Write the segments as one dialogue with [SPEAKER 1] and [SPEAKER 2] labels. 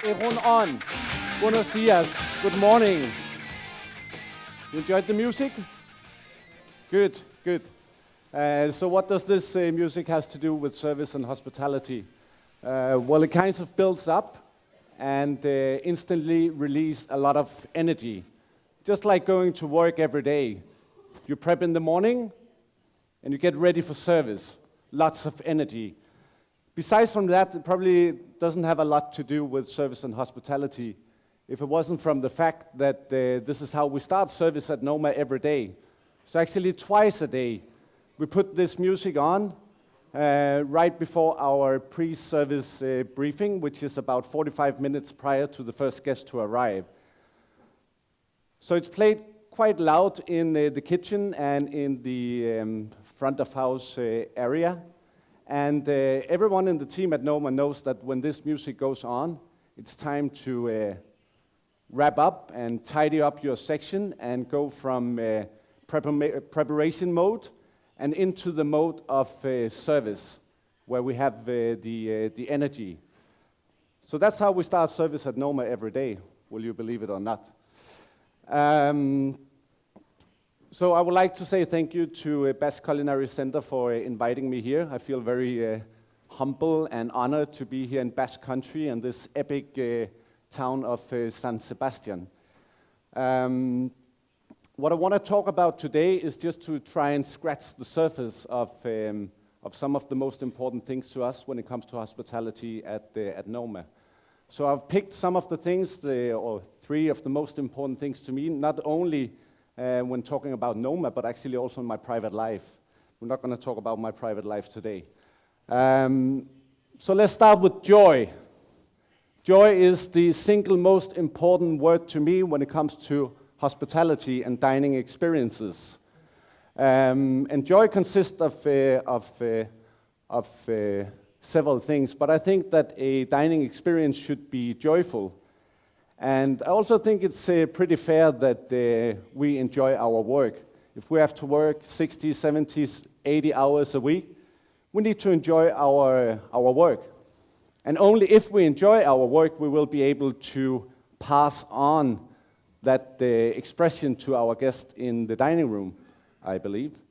[SPEAKER 1] on. Buenos dias. Good morning. You enjoyed the music? Good, good. So what does this music has to do with service and hospitality? Well, it kind of builds up and instantly release a lot of energy. Just like going to work every day. You prep in the morning and you get ready for service. Lots of energy. Besides from that, it probably doesn't have a lot to do with service and hospitality if it wasn't from the fact that this is how we start service at Noma every day. So actually twice a day, we put this music on right before our pre-service briefing, which is about 45 minutes prior to the first guest to arrive. So it's played quite loud in the kitchen and in the front of house area. And everyone in the team at Noma knows that when this music goes on, it's time to wrap up and tidy up your section and go from preparation mode and into the mode of service, where we have the energy. So that's how we start service at Noma every day, will you believe it or not. So I would like to say thank you to Basque Culinary Center for inviting me here. I feel very humble and honored to be here in Basque country and this epic town of San Sebastian. What I want to talk about today is just to try and scratch the surface of some of the most important things to us when it comes to hospitality at Noma. So I've picked some of the things, or three of the most important things to me, not only when talking about Noma, but actually also in my private life. We're not going to talk about my private life today. So let's start with joy. Joy is the single most important word to me when it comes to hospitality and dining experiences. And joy consists of several things, but I think that a dining experience should be joyful. And I also think it's pretty fair that we enjoy our work. If we have to work 60, 70, 80 hours a week, we need to enjoy our work. And only if we enjoy our work, we will be able to pass on that expression to our guests in the dining room, I believe.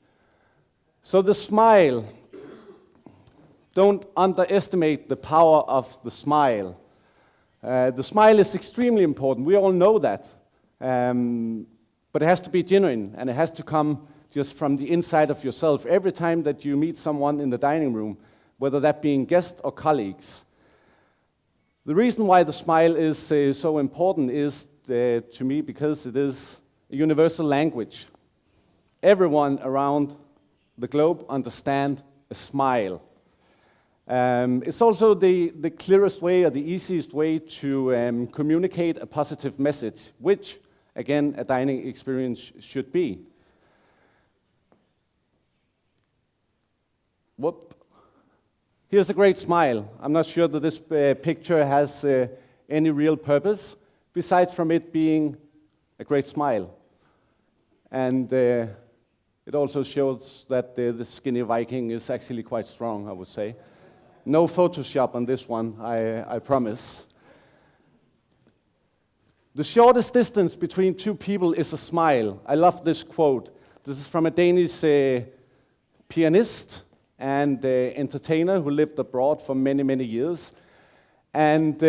[SPEAKER 1] So the smile, don't underestimate the power of the smile. The smile is extremely important. We all know that. But it has to be genuine, and it has to come just from the inside of yourself. Every time that you meet someone in the dining room, whether that being guests or colleagues. The reason why the smile is so important is, to me, because it is a universal language. Everyone around the globe understands a smile. It's also the clearest way or the easiest way to communicate a positive message, which, again, a dining experience should be. Whoop. Here's a great smile. I'm not sure that this picture has any real purpose, besides from it being a great smile. And it also shows that the skinny Viking is actually quite strong, I would say. No Photoshop on this one, I promise. The shortest distance between two people is a smile. I love this quote. This is from a Danish pianist and entertainer who lived abroad for many, many years. And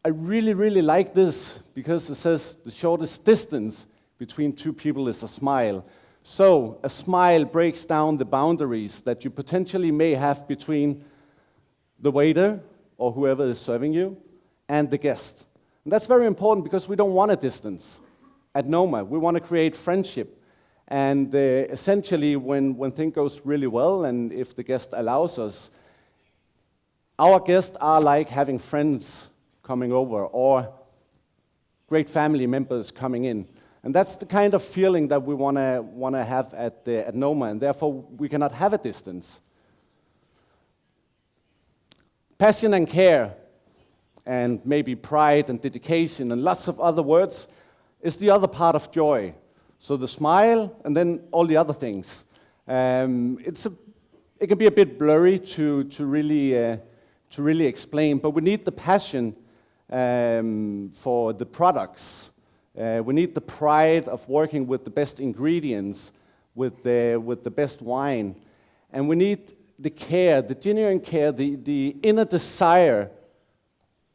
[SPEAKER 1] I really, really like this because it says the shortest distance between two people is a smile. So a smile breaks down the boundaries that you potentially may have between the waiter or whoever is serving you and the guest. And that's very important because we don't want a distance at Noma. We want to create friendship. And essentially when things goes really well and if the guest allows us, our guests are like having friends coming over or great family members coming in. And that's the kind of feeling that we want to have at Noma, and therefore we cannot have a distance. Passion and care, and maybe pride and dedication, and lots of other words, is the other part of joy. So the smile, and then all the other things. It can be a bit blurry to really explain, but we need the passion for the products. We need the pride of working with the best ingredients, with the best wine. And we need the care, the genuine care, the inner desire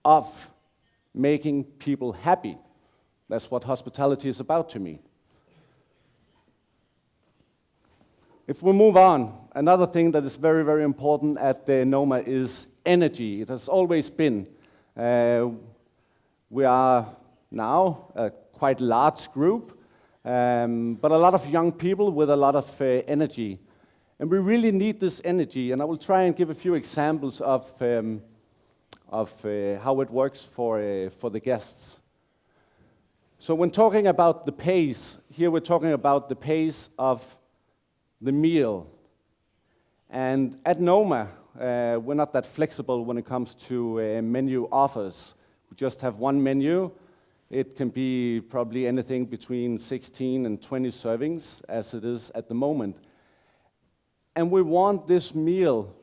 [SPEAKER 1] of making people happy. That's what hospitality is about to me. If we move on, another thing that is very, very important at Noma is energy. It has always been. We are now a quite large group, but a lot of young people with a lot of energy. And we really need this energy, and I will try and give a few examples of how it works for the guests. So when talking about the pace, here we're talking about the pace of the meal. And at Noma, we're not that flexible when it comes to menu offers. We just have one menu. It can be probably anything between 16 and 20 servings, as it is at the moment. And we want this meal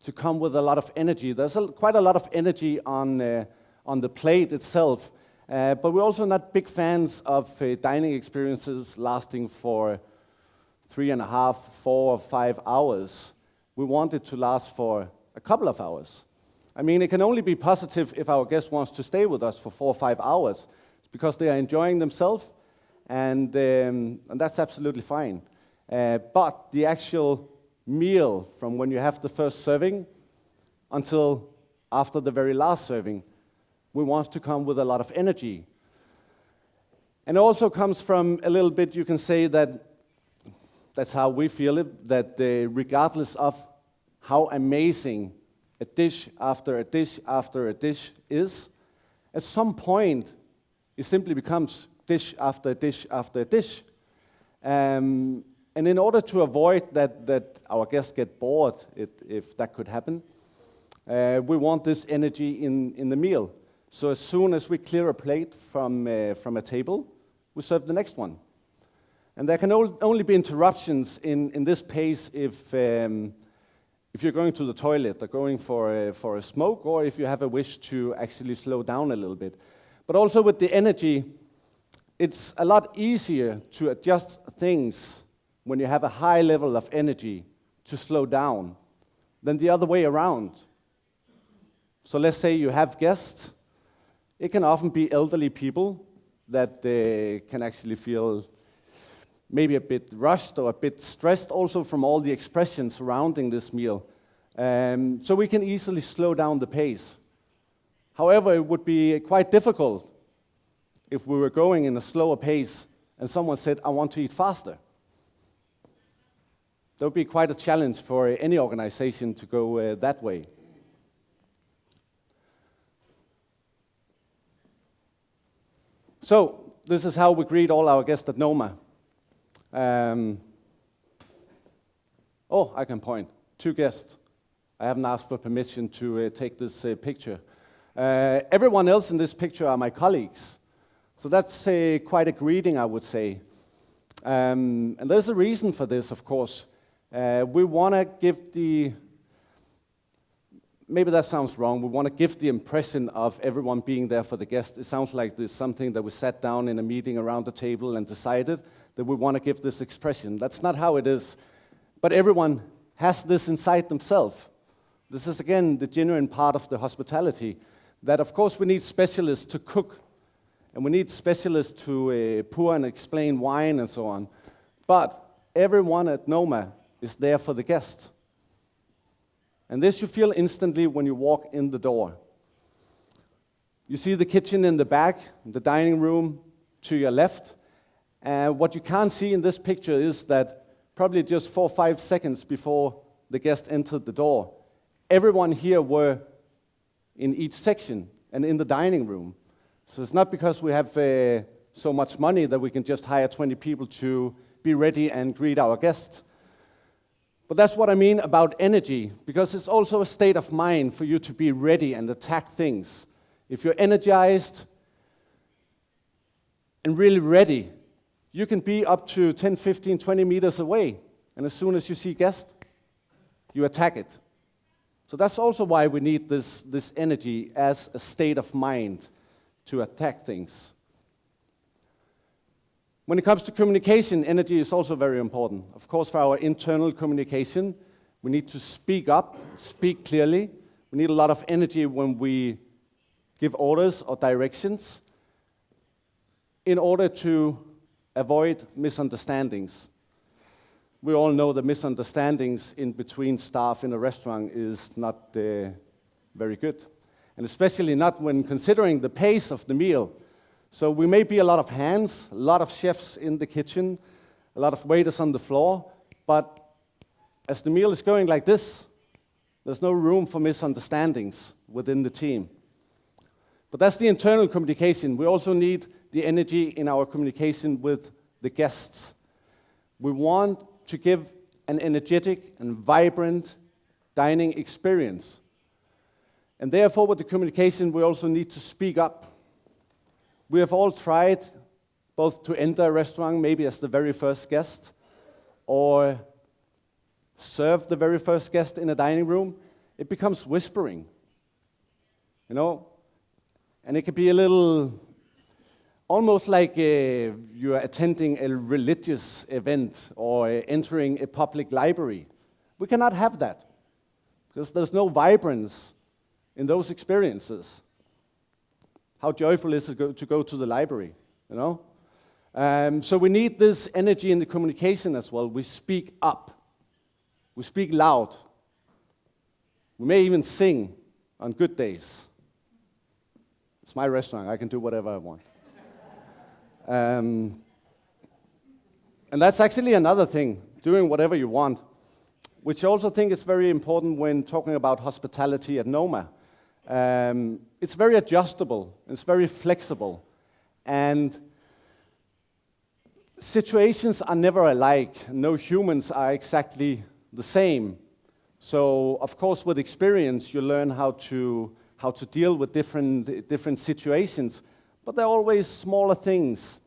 [SPEAKER 1] to come with a lot of energy. There's quite a lot of energy on the plate itself, but we're also not big fans of dining experiences lasting for 3.5, 4 or 5 hours. We want it to last for a couple of hours. I mean, it can only be positive if our guest wants to stay with us for 4 or 5 hours. It's because they are enjoying themselves, and that's absolutely fine. But the actual meal, from when you have the first serving until after the very last serving, we want to come with a lot of energy. And it also comes from a little bit, you can say that that's how we feel it, that regardless of how amazing a dish after a dish after a dish is, at some point it simply becomes dish after dish after dish. And in order to avoid that our guests get bored, if that could happen, we want this energy in the meal. So as soon as we clear a plate from a table, we serve the next one. And there can only be interruptions in this pace if you're going to the toilet or going for a smoke, or if you have a wish to actually slow down a little bit. But also with the energy, it's a lot easier to adjust things when you have a high level of energy to slow down than the other way around. So let's say you have guests. It can often be elderly people that can actually feel maybe a bit rushed or a bit stressed also from all the expressions surrounding this meal. So we can easily slow down the pace. However, it would be quite difficult if we were going in a slower pace and someone said, I want to eat faster. That would be quite a challenge for any organization to go that way. So this is how we greet all our guests at Noma. I can point. 2 guests. I haven't asked for permission to take this picture. Everyone else in this picture are my colleagues. So that's quite a greeting, I would say. And there's a reason for this, of course. We want to give maybe that sounds wrong, we want to give the impression of everyone being there for the guest. It sounds like there's something that we sat down in a meeting around the table and decided that we want to give this expression. That's not how it is. But everyone has this inside themselves. This is, again, the genuine part of the hospitality, that, of course, we need specialists to cook, and we need specialists to pour and explain wine and so on. But everyone at Noma is there for the guest. And this you feel instantly when you walk in the door. You see the kitchen in the back, the dining room to your left. And what you can't see in this picture is that probably just 4 or 5 seconds before the guest entered the door, everyone here were in each section and in the dining room. So it's not because we have so much money that we can just hire 20 people to be ready and greet our guests. But that's what I mean about energy, because it's also a state of mind for you to be ready and attack things. If you're energized and really ready, you can be up to 10, 15, 20 meters away, and as soon as you see guests, you attack it. So that's also why we need this energy as a state of mind to attack things. When it comes to communication, energy is also very important. Of course, for our internal communication, we need to speak up, speak clearly. We need a lot of energy when we give orders or directions in order to avoid misunderstandings. We all know that misunderstandings in between staff in a restaurant is not very good, and especially not when considering the pace of the meal. So we may be a lot of hands, a lot of chefs in the kitchen, a lot of waiters on the floor, but as the meal is going like this, there's no room for misunderstandings within the team. But that's the internal communication. We also need the energy in our communication with the guests. We want to give an energetic and vibrant dining experience. And therefore, with the communication, we also need to speak up. We have all tried both to enter a restaurant, maybe as the very first guest, or serve the very first guest in a dining room. It becomes whispering, and it can be a little, almost like you are attending a religious event or entering a public library. We cannot have that because there's no vibrance in those experiences. How joyful is it to go to the library, So we need this energy in the communication as well. We speak up. We speak loud. We may even sing on good days. It's my restaurant. I can do whatever I want. And that's actually another thing, doing whatever you want, which I also think is very important when talking about hospitality at Noma. It's very adjustable, it's very flexible, and situations are never alike. No humans are exactly the same. So, of course, with experience, you learn how to deal with different situations, but they're always smaller things.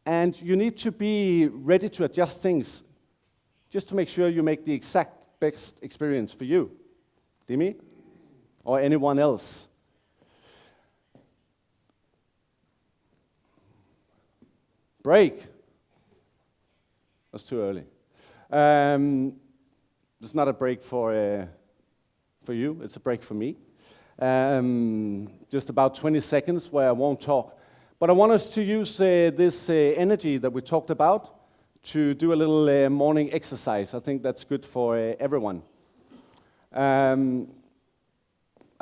[SPEAKER 1] And you need to be ready to adjust things just to make sure you make the exact best experience for you, Dimi, or anyone else. Break. That's too early. It's not a break for you, it's a break for me. Just about 20 seconds where I won't talk. But I want us to use this energy that we talked about to do a little morning exercise. I think that's good for everyone. I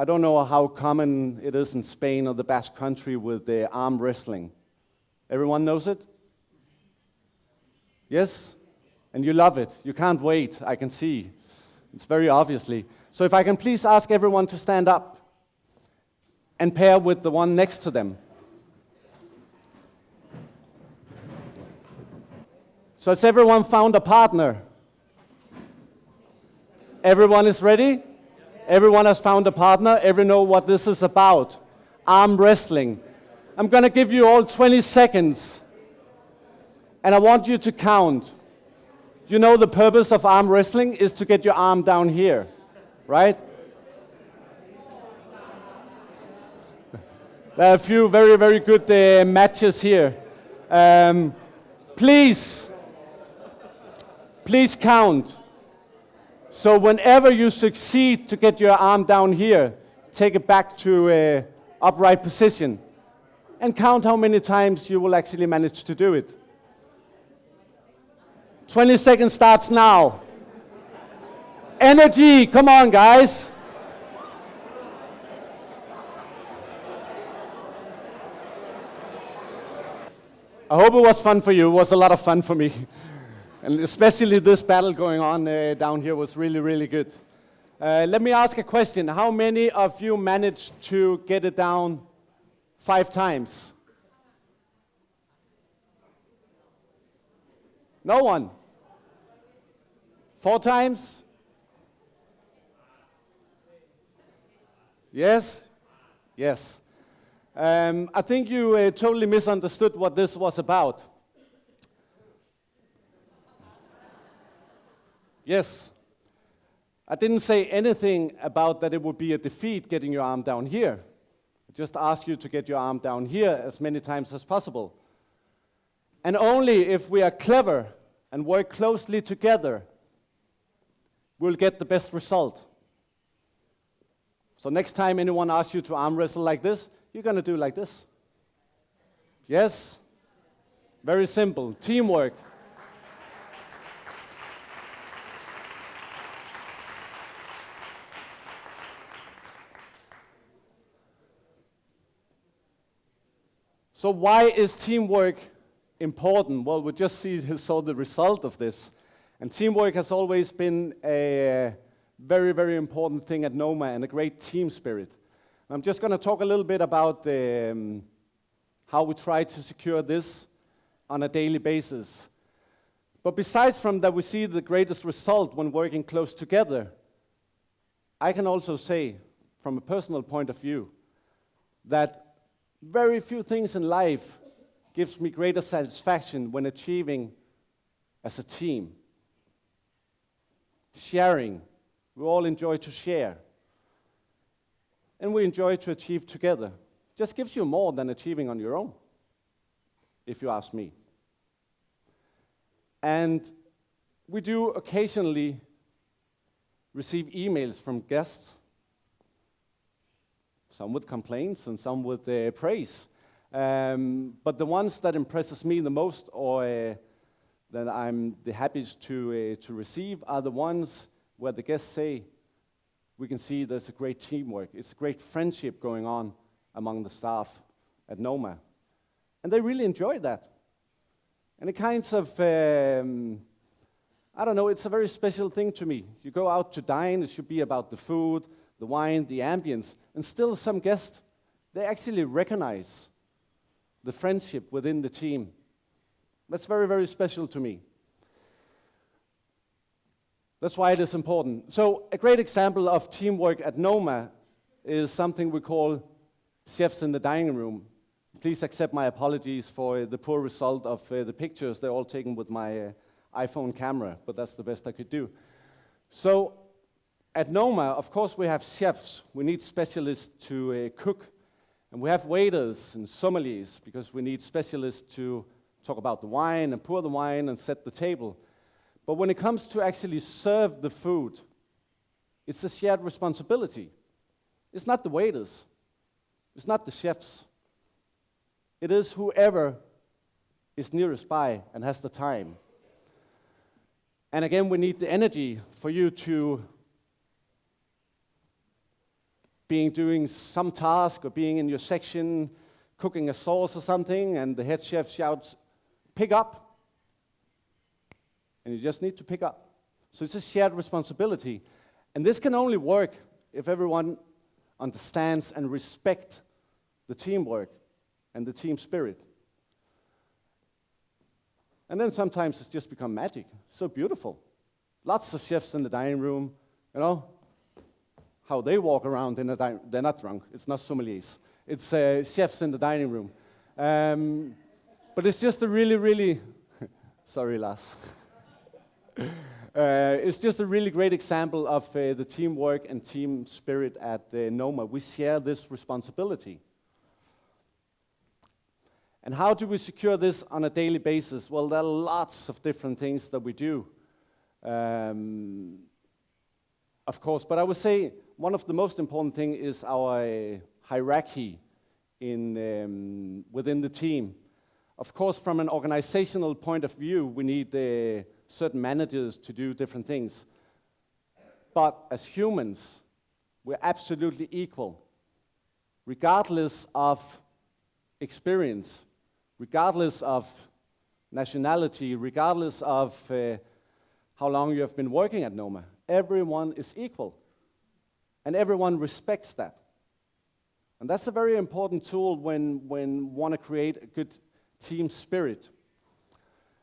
[SPEAKER 1] don't know how common it is in Spain or the Basque country with the arm wrestling. Everyone knows it? Yes? And you love it. You can't wait, I can see. It's very obviously. So if I can please ask everyone to stand up and pair with the one next to them. So has everyone found a partner? Everyone is ready? Everyone has found a partner? Everyone know what this is about? Arm wrestling. I'm going to give you all 20 seconds. And I want you to count. You know the purpose of arm wrestling is to get your arm down here, right? There are a few very, very good matches here. Please count. So whenever you succeed to get your arm down here, take it back to upright position and count how many times you will actually manage to do it. 20 seconds starts now. Energy, come on guys. I hope it was fun for you. It was a lot of fun for me. And especially this battle going on down here was really, really good. Let me ask a question. How many of you managed to get it down 5 times? No one? 4 times? Yes? Yes. I think you totally misunderstood what this was about. Yes. I didn't say anything about that it would be a defeat getting your arm down here. I just asked you to get your arm down here as many times as possible. And only if we are clever and work closely together, we'll get the best result. So next time anyone asks you to arm wrestle like this, you're going to do like this. Yes? Very simple. Teamwork. So why is teamwork important? Well, we just saw the result of this. And teamwork has always been a very, very important thing at Noma and a great team spirit. I'm just going to talk a little bit about how we try to secure this on a daily basis. But besides from that, we see the greatest result when working close together. I can also say, from a personal point of view, that very few things in life gives me greater satisfaction when achieving as a team. Sharing. We all enjoy to share. And we enjoy to achieve together. Just gives you more than achieving on your own, if you ask me. And we do occasionally receive emails from guests, some with complaints and some with praise. But the ones that impresses me the most or that I'm the happiest to receive are the ones where the guests say, we can see there's a great teamwork. It's a great friendship going on among the staff at Noma. And they really enjoy that. And it kinds of, I don't know, it's a very special thing to me. You go out to dine, it should be about the food, the wine, the ambience, and still some guests, they actually recognize the friendship within the team. That's very, very special to me. That's why it is important. So a great example of teamwork at Noma is something we call chefs in the dining room. Please accept my apologies for the poor result of the pictures. They're all taken with my iPhone camera, but that's the best I could do. So at Noma, of course, we have chefs. We need specialists to cook. And we have waiters and sommeliers because we need specialists to talk about the wine and pour the wine and set the table. But when it comes to actually serve the food, it's a shared responsibility. It's not the waiters. It's not the chefs. It is whoever is nearest by and has the time. And again, we need the energy for you to doing some task or being in your section, cooking a sauce or something, and the head chef shouts, pick up. And you just need to pick up. So it's a shared responsibility. And this can only work if everyone understands and respects the teamwork and the team spirit. And then sometimes it's just become magic. So beautiful. Lots of chefs in the dining room, you know, how they walk around in the dining room. They're not drunk. It's not sommeliers. It's chefs in the dining room. But it's just a really, really, sorry, Lars. It's just a really great example of the teamwork and team spirit at Noma. We share this responsibility. And how do we secure this on a daily basis? Well, there are lots of different things that we do, of course. But I would say one of the most important things is our hierarchy within the team. Of course, from an organizational point of view, we need certain managers to do different things. But as humans, we're absolutely equal, regardless of experience, regardless of nationality, regardless of how long you have been working at Noma. Everyone is equal, and everyone respects that. And that's a very important tool when want to create a good team spirit.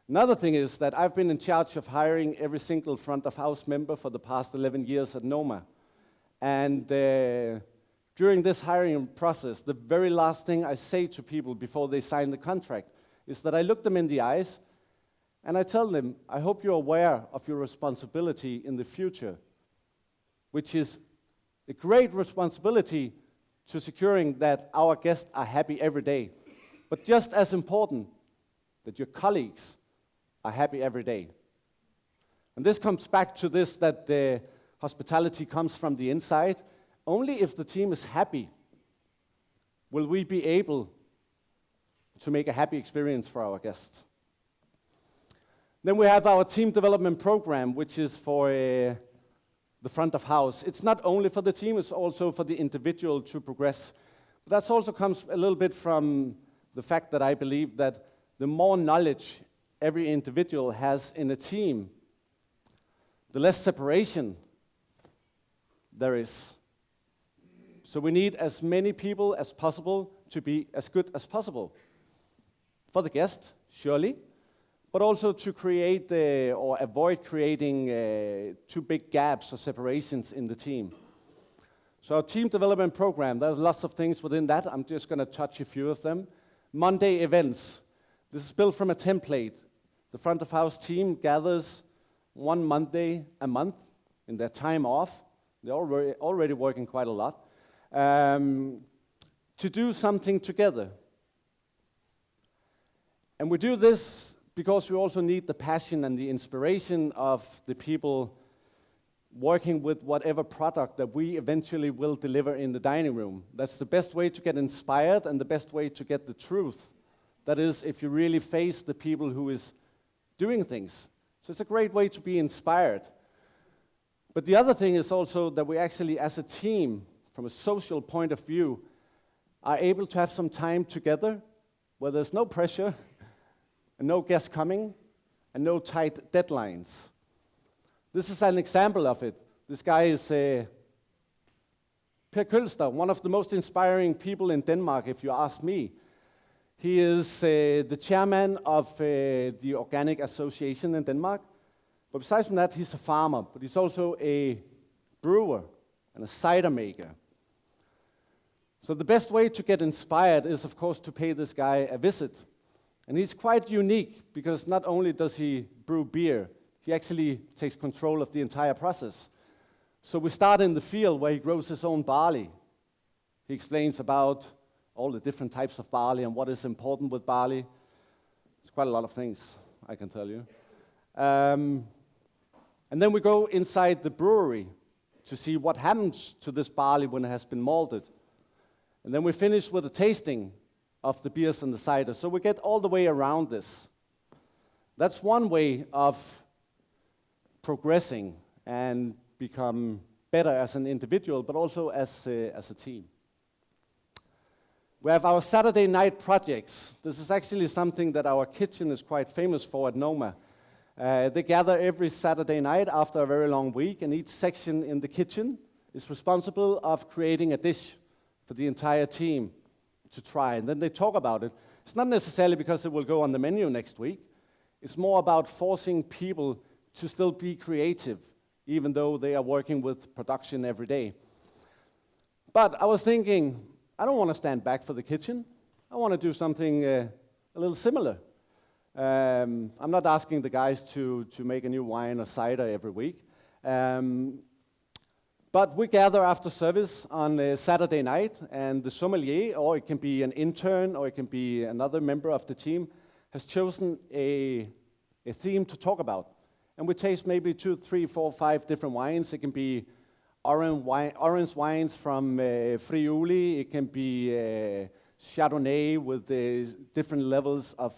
[SPEAKER 1] Another thing is that I've been in charge of hiring every single front of house member for the past 11 years at Noma. And during this hiring process, the very last thing I say to people before they sign the contract is that I look them in the eyes and I tell them, I hope you're aware of your responsibility in the future which is a great responsibility to securing that our guests are happy every day. But just as important, that your colleagues are happy every day. And this comes back to this, that the hospitality comes from the inside. Only if the team is happy will we be able to make a happy experience for our guests. Then we have our team development program, which is for the front of house. It's not only for the team, it's also for the individual to progress. But that also comes a little bit from the fact that I believe that the more knowledge every individual has in a team, the less separation there is. So we need as many people as possible to be as good as possible. For the guest, surely, but also to create or avoid creating too big gaps or separations in the team. So our team development program, there's lots of things within that. I'm just going to touch a few of them. Monday events. This is built from a template. The front of house team gathers one Monday a month in their time off. They're already working quite a lot. To do something together. And we do this because we also need the passion and the inspiration of the people working with whatever product that we eventually will deliver in the dining room. That's the best way to get inspired and the best way to get the truth. That is, if you really face the people who is doing things. So it's a great way to be inspired. But the other thing is also that we actually, as a team, from a social point of view, are able to have some time together where there's no pressure, and no guests coming, and no tight deadlines. This is an example of it. This guy is Per Kølster, one of the most inspiring people in Denmark, if you ask me. He is the chairman of the Organic Association in Denmark. But besides from that, he's a farmer, but he's also a brewer and a cider maker. So the best way to get inspired is, of course, to pay this guy a visit. And he's quite unique because not only does he brew beer, he actually takes control of the entire process. So we start in the field where he grows his own barley. He explains about all the different types of barley and what is important with barley. It's quite a lot of things, I can tell you. And then we go inside the brewery to see what happens to this barley when it has been malted. And then we finish with a tasting of the beers and the cider. So we get all the way around this. That's one way of progressing and become better as an individual, but also as a team. We have our Saturday night projects. This is actually something that our kitchen is quite famous for at Noma. They gather every Saturday night after a very long week, and each section in the kitchen is responsible of creating a dish for the entire team to try. And then they talk about it. It's not necessarily because it will go on the menu next week. It's more about forcing people to still be creative, even though they are working with production every day. But I was thinking, I don't want to stand back for the kitchen. I want to do something a little similar. I'm not asking the guys to make a new wine or cider every week. But we gather after service on a Saturday night, and the sommelier, or it can be an intern, or it can be another member of the team, has chosen a theme to talk about. And we taste maybe 2, 3, 4, 5 different wines. It can be orange wines from Friuli. It can be Chardonnay with different levels of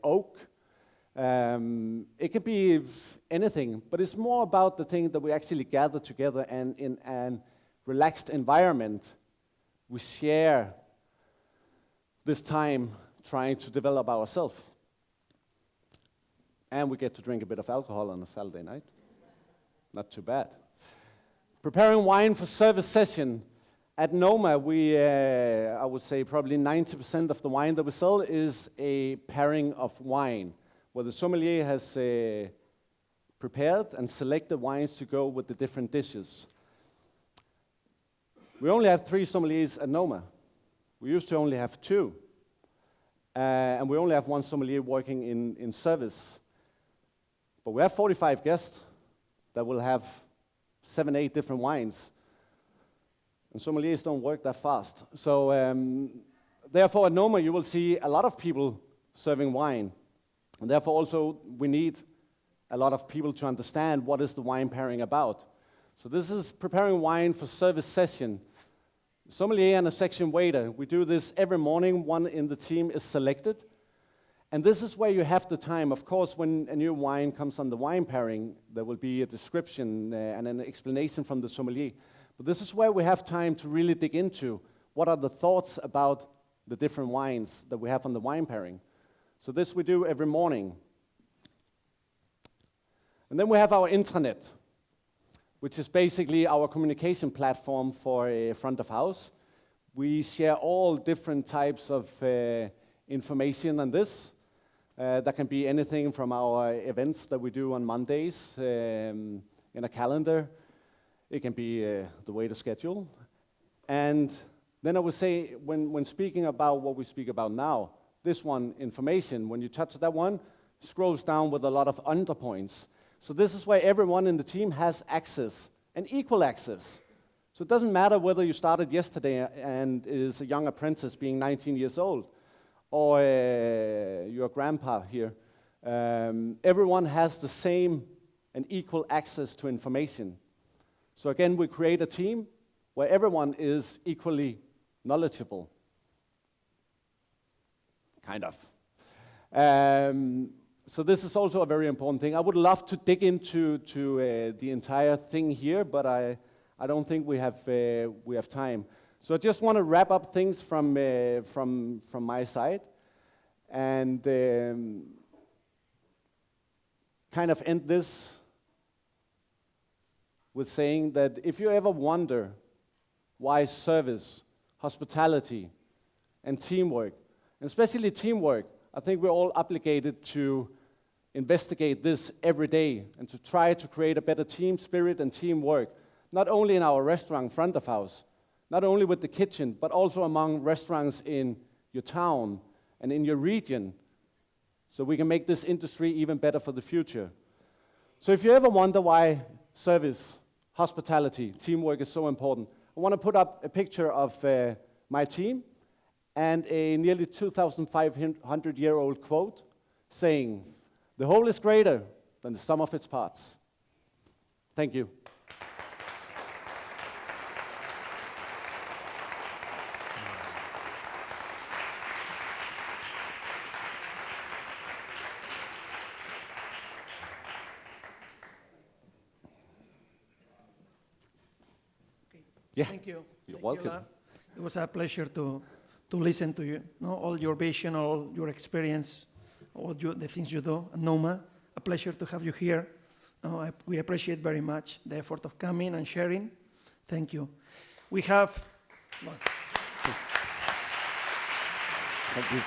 [SPEAKER 1] oak. It can be anything, but it's more about the thing that we actually gather together, and in an relaxed environment, we share this time trying to develop ourselves. And we get to drink a bit of alcohol on a Saturday night. Not too bad. Preparing wine for service session. At Noma, I would say probably 90% of the wine that we sell is a pairing of wine, where the sommelier has prepared and selected wines to go with the different dishes. We only have 3 sommeliers at Noma. We used to only have 2. And we only have 1 sommelier working in service. But we have 45 guests that will have 7, 8 different wines. And sommeliers don't work that fast. So therefore at Noma you will see a lot of people serving wine. And therefore also we need a lot of people to understand what is the wine pairing about. So this is preparing wine for service session. Sommelier and a section waiter, we do this every morning. One in the team is selected. And this is where you have the time. Of course, when a new wine comes on the wine pairing, there will be a description and an explanation from the sommelier. But this is where we have time to really dig into what are the thoughts about the different wines that we have on the wine pairing. So this we do every morning. And then we have our intranet, which is basically our communication platform for front of house. We share all different types of information on this. That can be anything from our events that we do on Mondays in a calendar. It can be the waiter schedule. And then I would say, when speaking about what we speak about now, this one, information, when you touch that one, scrolls down with a lot of underpoints. So this is where everyone in the team has access, and equal access. So it doesn't matter whether you started yesterday and is a young apprentice being 19 years old, or your grandpa here. Everyone has the same and equal access to information. So again, we create a team where everyone is equally knowledgeable. Kind of. So this is also a very important thing. I would love to dig into the entire thing here, but I don't think we have time. So I just want to wrap up things from my side, and kind of end this with saying that if you ever wonder why service, hospitality, and teamwork, and especially teamwork, I think we're all obligated to investigate this every day and to try to create a better team spirit and teamwork, not only in our restaurant front of house, not only with the kitchen, but also among restaurants in your town and in your region, so we can make this industry even better for the future. So if you ever wonder why service, hospitality, teamwork is so important, I want to put up a picture of my team and a nearly 2,500-year-old quote saying, "The whole is greater than the sum of its parts." Thank you. Yeah.
[SPEAKER 2] Thank you.
[SPEAKER 1] You're
[SPEAKER 2] Thank
[SPEAKER 1] welcome.
[SPEAKER 2] You, Lau. It was a pleasure to listen to you, all your vision, all your experience, the things you do at Noma. A pleasure to have you here. We appreciate very much the effort of coming and sharing. Thank you. We have... Well,
[SPEAKER 1] Thank you.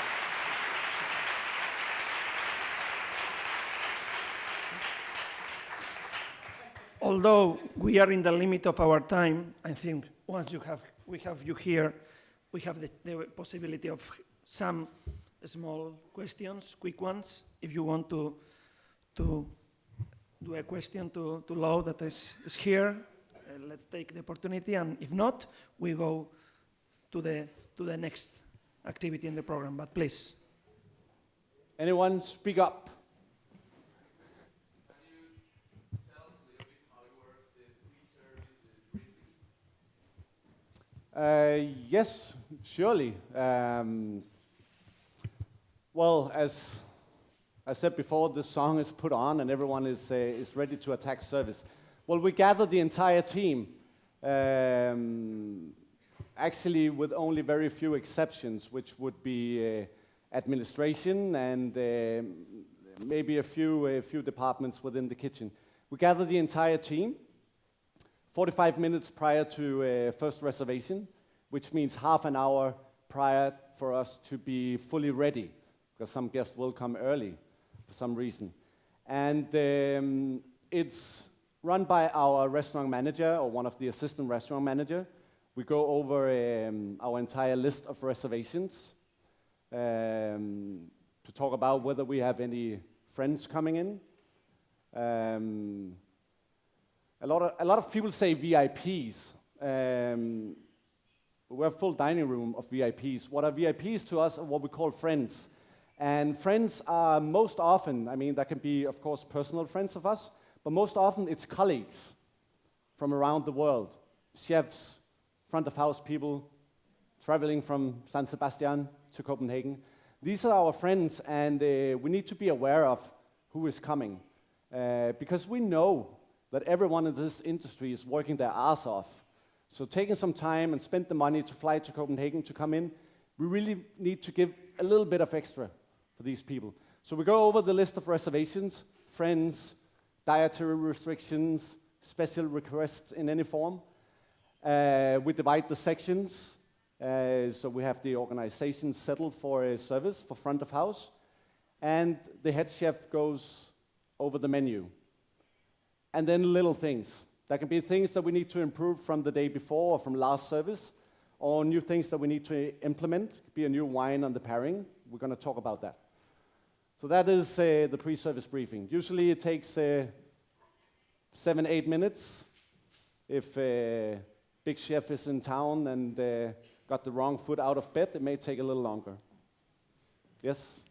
[SPEAKER 2] although we are in the limit of our time, I think once we have you here, we have the possibility of some small questions, quick ones. If you want to do a question to Lau that is here, let's take the opportunity, and if not, we go to the next activity in the program, but please.
[SPEAKER 1] Anyone speak up? Yes, surely. Well, as I said before, this song is put on and everyone is ready to attack service. Well, we gathered the entire team, actually with only very few exceptions, which would be administration and maybe a few departments within the kitchen. We gathered the entire team 45 minutes prior to first reservation, which means half an hour prior for us to be fully ready, because some guests will come early for some reason. And it's run by our restaurant manager or one of the assistant restaurant manager. We go over our entire list of reservations to talk about whether we have any friends coming in. A lot of people say VIPs. We have a full dining room of VIPs. What are VIPs to us are what we call friends. And friends are most often, I mean, that can be, of course, personal friends of us, but most often it's colleagues from around the world. Chefs, front of house people, traveling from San Sebastian to Copenhagen. These are our friends, and we need to be aware of who is coming. Because we know that everyone in this industry is working their ass off. So taking some time and spend the money to fly to Copenhagen to come in, we really need to give a little bit of extra for these people. So we go over the list of reservations, friends, dietary restrictions, special requests in any form. We divide the sections. So we have the organization settled for a service for front of house. And the head chef goes over the menu. And then little things. There can be things that we need to improve from the day before or from last service, or new things that we need to implement. It could be a new wine on the pairing. We're going to talk about that. So that is the pre-service briefing. Usually it takes 7-8 minutes. If big chef is in town and got the wrong foot out of bed, it may take a little longer. Yes?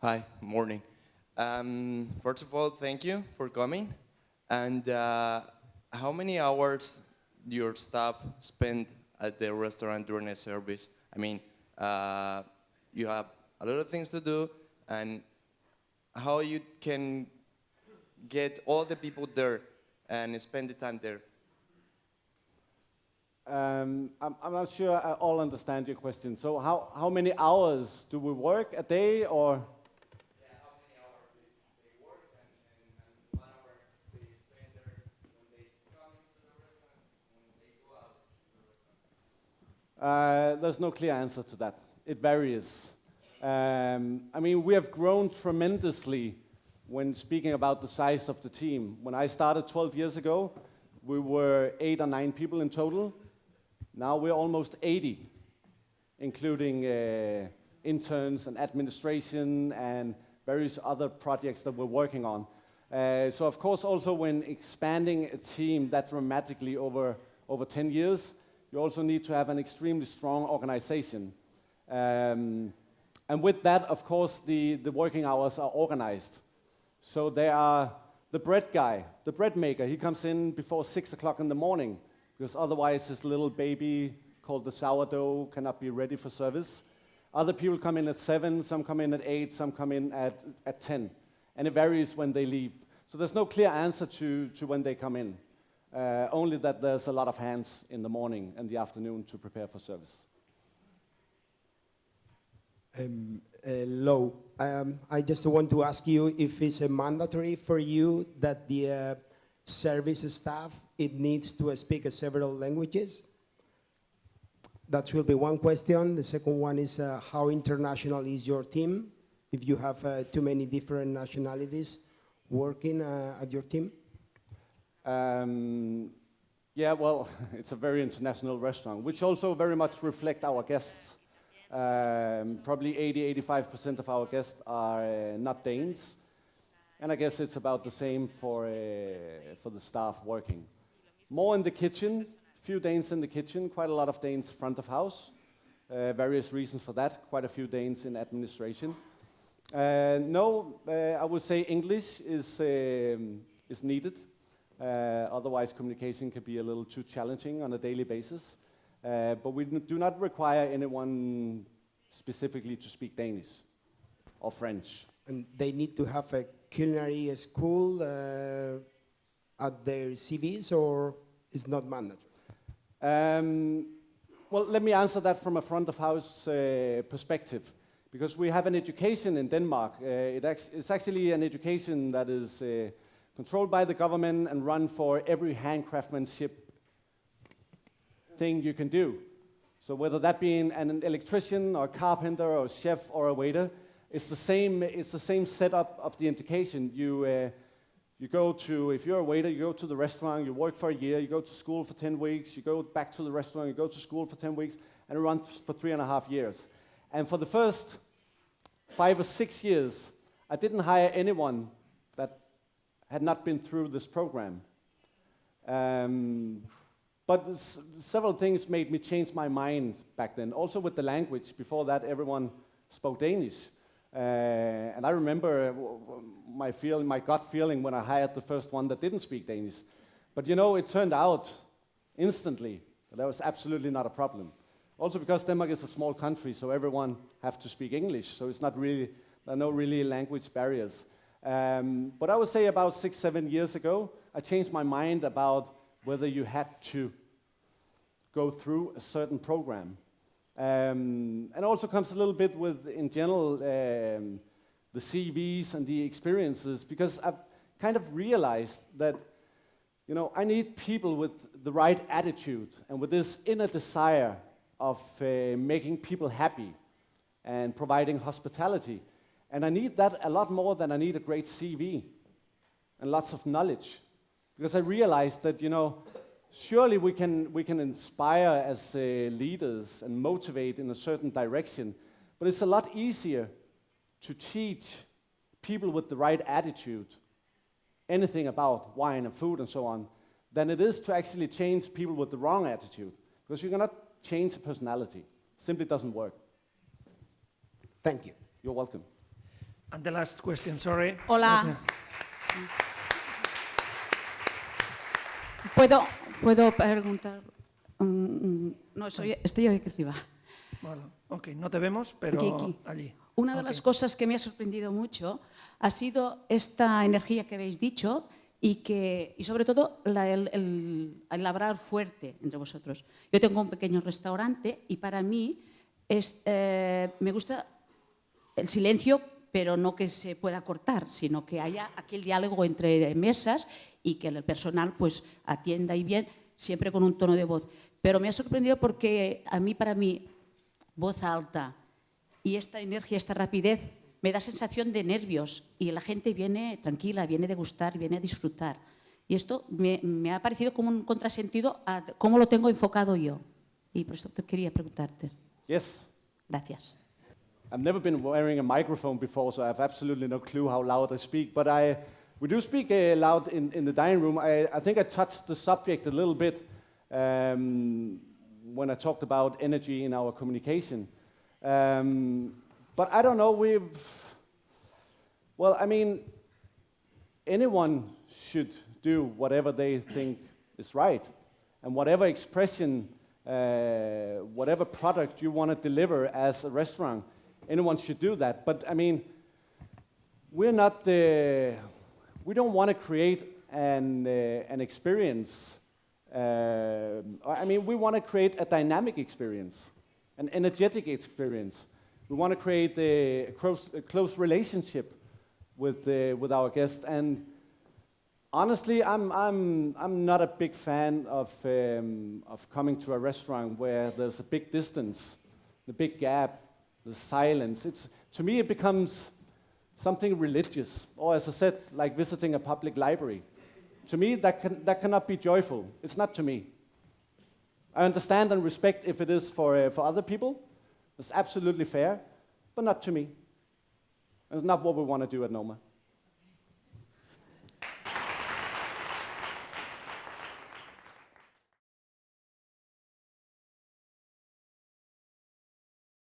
[SPEAKER 3] Hi, morning. First of all, thank you for coming. And how many hours do your staff spend at the restaurant during a service? I mean, you have a lot of things to do, and how you can get all the people there and spend the time there?
[SPEAKER 1] I'm not sure I all understand your question. So how many hours do we work a day, or? There's no clear answer to that. It varies. I mean, we have grown tremendously when speaking about the size of the team. When I started 12 years ago, we were 8 or 9 people in total. Now we're almost 80, including interns and administration and various other projects that we're working on. So of course, also when expanding a team that dramatically over 10 years, you also need to have an extremely strong organization. And with that, of course, the working hours are organized. So there are the bread guy, the bread maker, he comes in before 6 o'clock in the morning, because otherwise his little baby called the sourdough cannot be ready for service. Other people come in at 7, some come in at 8, some come in at 10. And it varies when they leave. So there's no clear answer to when they come in. Only that there's a lot of hands in the morning and the afternoon to prepare for service.
[SPEAKER 4] Lau, I just want to ask you if it's mandatory for you that the service staff, it needs to speak several languages? That will be one question. The second one is how international is your team? If you have too many different nationalities working at your team?
[SPEAKER 1] Yeah, well, it's a very international restaurant, which also very much reflect our guests. Probably 80-85% of our guests are not Danes, and I guess it's about the same for the staff working. More in the kitchen, few Danes in the kitchen, quite a lot of Danes front of house. Various reasons for that, quite a few Danes in administration. No, I would say English is needed. Otherwise, communication can be a little too challenging on a daily basis. But we do not require anyone specifically to speak Danish or French.
[SPEAKER 4] And they need to have a culinary school at their CVs, or is not mandatory?
[SPEAKER 1] Well, let me answer that from a front of house perspective. Because we have an education in Denmark. It's actually an education that is controlled by the government and run for every handcraftsmanship thing you can do. So whether that being an electrician or a carpenter or a chef or a waiter, it's the same setup of the education. You go to, if you're a waiter, you go to the restaurant, you work for a year, you go to school for 10 weeks, you go back to the restaurant, you go to school for 10 weeks, and it runs for 3.5 years. And for the first 5 or 6 years, I didn't hire anyone that had not been through this program. But several things made me change my mind back then. Also with the language. Before that, everyone spoke Danish. And I remember my gut feeling when I hired the first one that didn't speak Danish. But you know, it turned out instantly that was absolutely not a problem. Also because Denmark is a small country, so everyone have to speak English. So it's not really, there are no really language barriers. But I would say about 6-7 years ago, I changed my mind about whether you had to go through a certain program. And also comes a little bit with, in general, the CVs and the experiences, because I've kind of realized that, you know, I need people with the right attitude and with this inner desire of making people happy and providing hospitality. And I need that a lot more than I need a great CV and lots of knowledge. Because I realized that, you know, surely we can inspire as leaders and motivate in a certain direction, but it's a lot easier to teach people with the right attitude anything about wine and food and so on than it is to actually change people with the wrong attitude. Because you cannot change a personality. It simply doesn't work.
[SPEAKER 4] Thank you.
[SPEAKER 1] You're welcome.
[SPEAKER 2] And the last question, sorry.
[SPEAKER 5] Hola. ¿Puedo preguntar? No, estoy aquí arriba.
[SPEAKER 2] Bueno, ok, no te vemos, pero
[SPEAKER 5] Aquí.
[SPEAKER 2] allí.
[SPEAKER 5] Una de las cosas que me ha sorprendido mucho ha sido esta energía que habéis dicho y sobre todo el labrar fuerte entre vosotros. Yo tengo un pequeño restaurante y para mí me gusta el silencio, pero no que se pueda cortar, sino que haya aquel diálogo entre mesas y que el personal pues atienda y bien, siempre con un tono de voz. Pero me ha sorprendido porque para mí, voz alta y esta energía, esta rapidez, me da sensación de nervios y la gente viene tranquila, viene a degustar, viene a disfrutar. Y esto me ha parecido como un contrasentido a cómo lo tengo enfocado yo. Y por eso te quería preguntarte.
[SPEAKER 1] Yes.
[SPEAKER 5] Gracias.
[SPEAKER 1] I've never been wearing a microphone before, so I have absolutely no clue how loud I speak. But we do speak loud in the dining room. I think I touched the subject a little bit when I talked about energy in our communication. But I don't know, well, I mean, anyone should do whatever they think is right. And whatever expression, whatever product you want to deliver as a restaurant, anyone should do that. But I mean, we don't want to create an experience. I mean, we want to create a dynamic experience, an energetic experience. We want to create a close relationship with our guests. And honestly, I'm not a big fan of coming to a restaurant where there's a big distance, the big gap, the silence. To me, it becomes something religious, or as I said, like visiting a public library. To me, that cannot be joyful. It's not to me. I understand and respect if it is for other people. It's absolutely fair, but not to me. And it's not what we want to do at Noma.